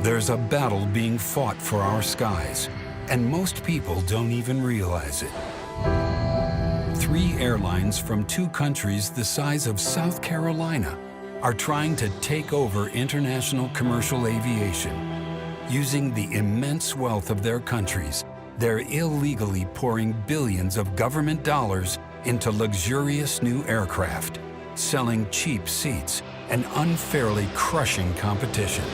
There's a battle being fought for our skies, and most people don't even realize it. 3 airlines from 2 countries the size of South Carolina are trying to take over international commercial aviation. Using the immense wealth of their countries, they're illegally pouring billions of government dollars into luxurious new aircraft, selling cheap seats, and unfairly crushing competition.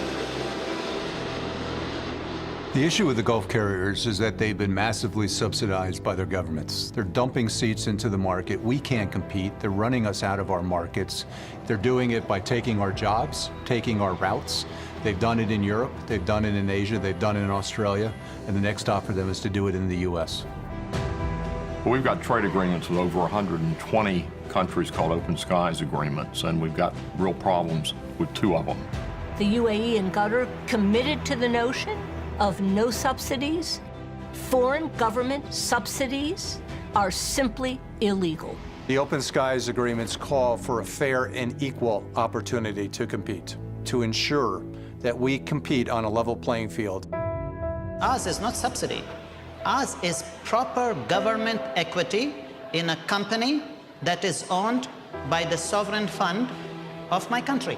The issue with the Gulf carriers is that they've been massively subsidized by their governments. They're dumping seats into the market. We can't compete. They're running us out of our markets. They're doing it by taking our jobs, taking our routes. They've done it in Europe, they've done it in Asia, they've done it in Australia, and the next stop for them is to do it in the US. We've got trade agreements with over 120 countries called Open Skies agreements, and we've got real problems with 2 of them. The UAE and Qatar committed to the notion of no subsidies. Foreign government subsidies are simply illegal. The Open Skies agreements call for a fair and equal opportunity to compete, to ensure that we compete on a level playing field. Ours is not subsidy. Ours is proper government equity in a company that is owned by the sovereign fund of my country.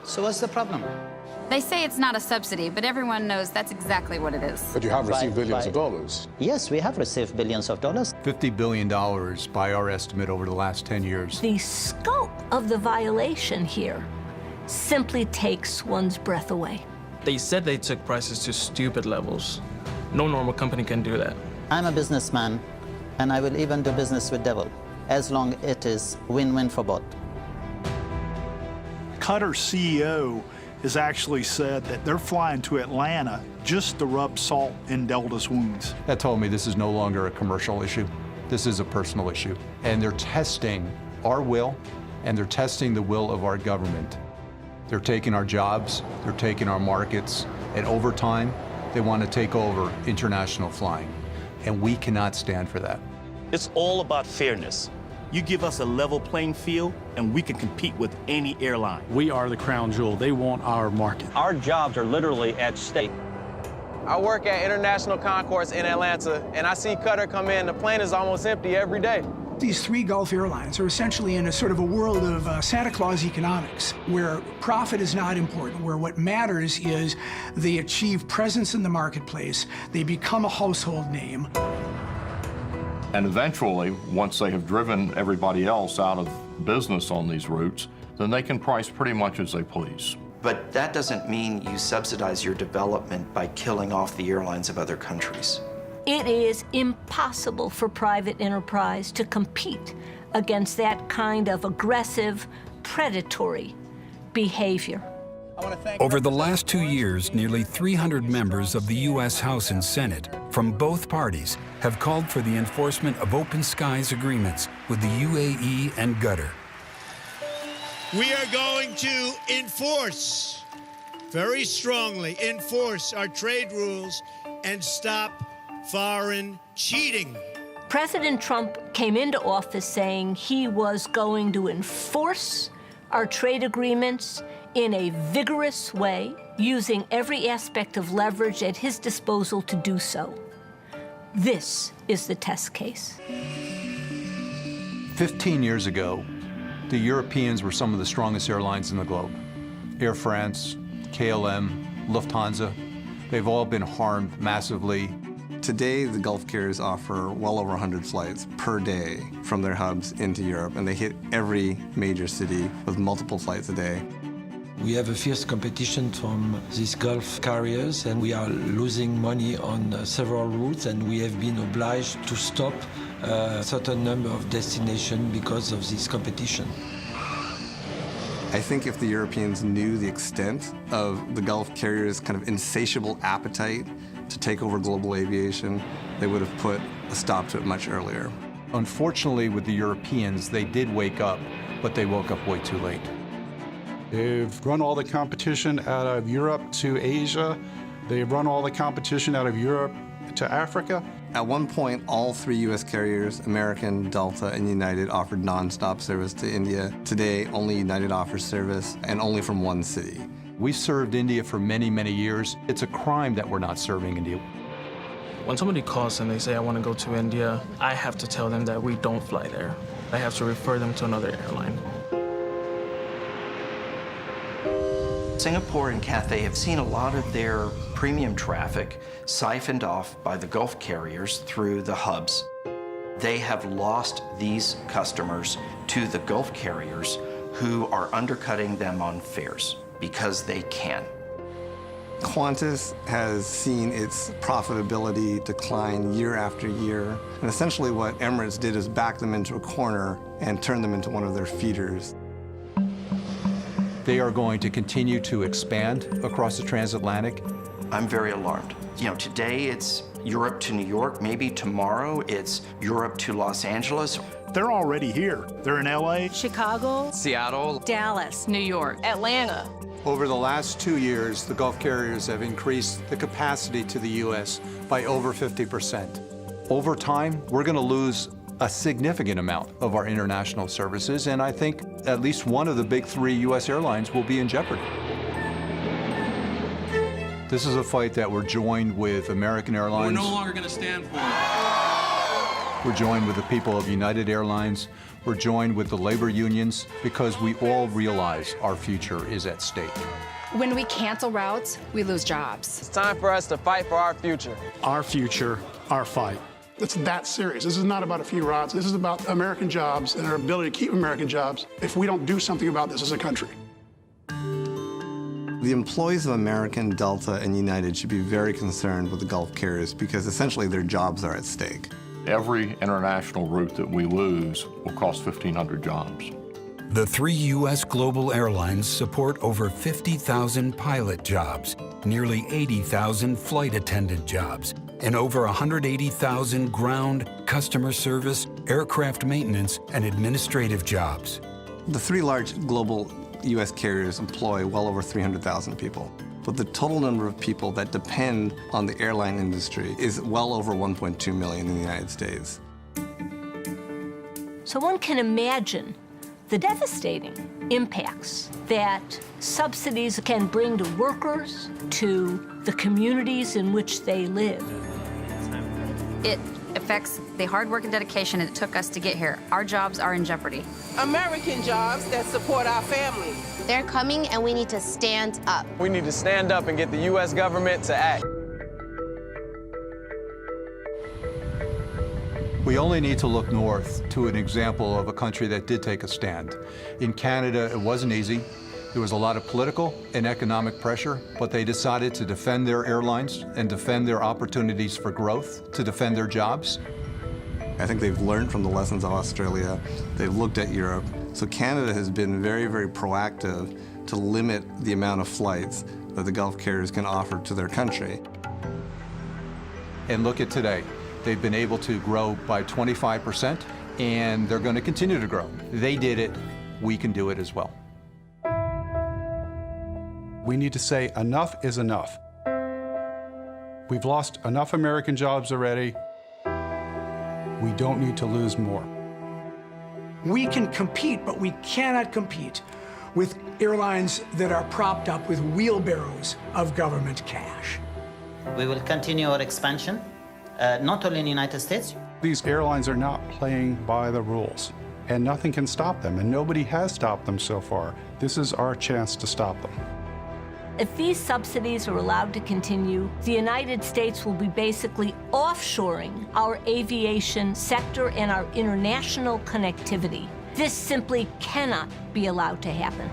So what's the problem? They say it's not a subsidy, but everyone knows that's exactly what it is. But you have received billions of dollars. Yes, we have received billions of dollars. $50 billion by our estimate over the last 10 years. The scope of the violation here simply takes one's breath away. They said they took prices to stupid levels. No normal company can do that. I'm a businessman, and I will even do business with devil, as long as it is win-win for both. Qatar's CEO has actually said that they're flying to Atlanta just to rub salt in Delta's wounds. That told me this is no longer a commercial issue. This is a personal issue. And they're testing our will, and they're testing the will of our government. They're taking our jobs, they're taking our markets, and over time, they want to take over international flying. And we cannot stand for that. It's all about fairness. You give us a level playing field, and we can compete with any airline. We are the crown jewel. They want our market. Our jobs are literally at stake. I work at International Concourse in Atlanta, and I see Qatar come in. The plane is almost empty every day. These 3 Gulf airlines are essentially in a sort of a world of Santa Claus economics, where profit is not important, where what matters is they achieve presence in the marketplace, they become a household name. And eventually, once they have driven everybody else out of business on these routes, then they can price pretty much as they please. But that doesn't mean you subsidize your development by killing off the airlines of other countries. It is impossible for private enterprise to compete against that kind of aggressive, predatory behavior. Over the last 2 years, nearly 300 members of the U.S. House and Senate from both parties have called for the enforcement of Open Skies agreements with the UAE and Qatar. We are going to enforce, very strongly enforce our trade rules and stop foreign cheating. President Trump came into office saying he was going to enforce our trade agreements in a vigorous way, using every aspect of leverage at his disposal to do so. This is the test case. 15 years ago, the Europeans were some of the strongest airlines in the globe. Air France, KLM, Lufthansa, they've all been harmed massively. Today, the Gulf carriers offer well over 100 flights per day from their hubs into Europe, and they hit every major city with multiple flights a day. We have a fierce competition from these Gulf carriers, and we are losing money on several routes, and we have been obliged to stop a certain number of destinations because of this competition. I think if the Europeans knew the extent of the Gulf carriers' kind of insatiable appetite to take over global aviation, they would have put a stop to it much earlier. Unfortunately, with the Europeans, they did wake up, but they woke up way too late. They've run all the competition out of Europe to Asia. They've run all the competition out of Europe to Africa. At one point, all 3 U.S. carriers, American, Delta, and United, offered nonstop service to India. Today, only United offers service, and only from one city. We've served India for many, many years. It's a crime that we're not serving India. When somebody calls and they say, I want to go to India, I have to tell them that we don't fly there. I have to refer them to another airline. Singapore and Cathay have seen a lot of their premium traffic siphoned off by the Gulf carriers through the hubs. They have lost these customers to the Gulf carriers who are undercutting them on fares because they can. Qantas has seen its profitability decline year after year. And essentially what Emirates did is back them into a corner and turn them into one of their feeders. They are going to continue to expand across the transatlantic. I'm very alarmed. You know, today it's Europe to New York. Maybe tomorrow it's Europe to Los Angeles. They're already here. They're in LA, Chicago, Seattle, Dallas, New York, Atlanta. Over the last 2 years, the Gulf carriers have increased the capacity to the U.S. by over 50%. Over time, we're going to lose a significant amount of our international services, and I think at least one of the big 3 U.S. airlines will be in jeopardy. This is a fight that we're joined with American Airlines. We're no longer going to stand for it. We're joined with the people of United Airlines. We're joined with the labor unions because we all realize our future is at stake. When we cancel routes, we lose jobs. It's time for us to fight for our future. Our future, our fight. It's that serious. This is not about a few routes. This is about American jobs and our ability to keep American jobs if we don't do something about this as a country. The employees of American, Delta, and United should be very concerned with the Gulf carriers because essentially their jobs are at stake. Every international route that we lose will cost 1,500 jobs. The 3 U.S. global airlines support over 50,000 pilot jobs, nearly 80,000 flight attendant jobs, and over 180,000 ground, customer service, aircraft maintenance, and administrative jobs. The 3 large global U.S. carriers employ well over 300,000 people. But the total number of people that depend on the airline industry is well over 1.2 million in the United States. So one can imagine the devastating impacts that subsidies can bring to workers, to the communities in which they live. It affects the hard work and dedication it took us to get here. Our jobs are in jeopardy. American jobs that support our families. They're coming and we need to stand up. We need to stand up and get the U.S. government to act. We only need to look north to an example of a country that did take a stand. In Canada, it wasn't easy. There was a lot of political and economic pressure, but they decided to defend their airlines and defend their opportunities for growth, to defend their jobs. I think they've learned from the lessons of Australia. They've looked at Europe. So Canada has been very, very proactive to limit the amount of flights that the Gulf carriers can offer to their country. And look at today. They've been able to grow by 25%, and they're going to continue to grow. They did it. We can do it as well. We need to say enough is enough. We've lost enough American jobs already. We don't need to lose more. We can compete, but we cannot compete with airlines that are propped up with wheelbarrows of government cash. We will continue our expansion, not only in the United States. These airlines are not playing by the rules, and nothing can stop them, and nobody has stopped them so far. This is our chance to stop them. If these subsidies are allowed to continue, the United States will be basically offshoring our aviation sector and our international connectivity. This simply cannot be allowed to happen.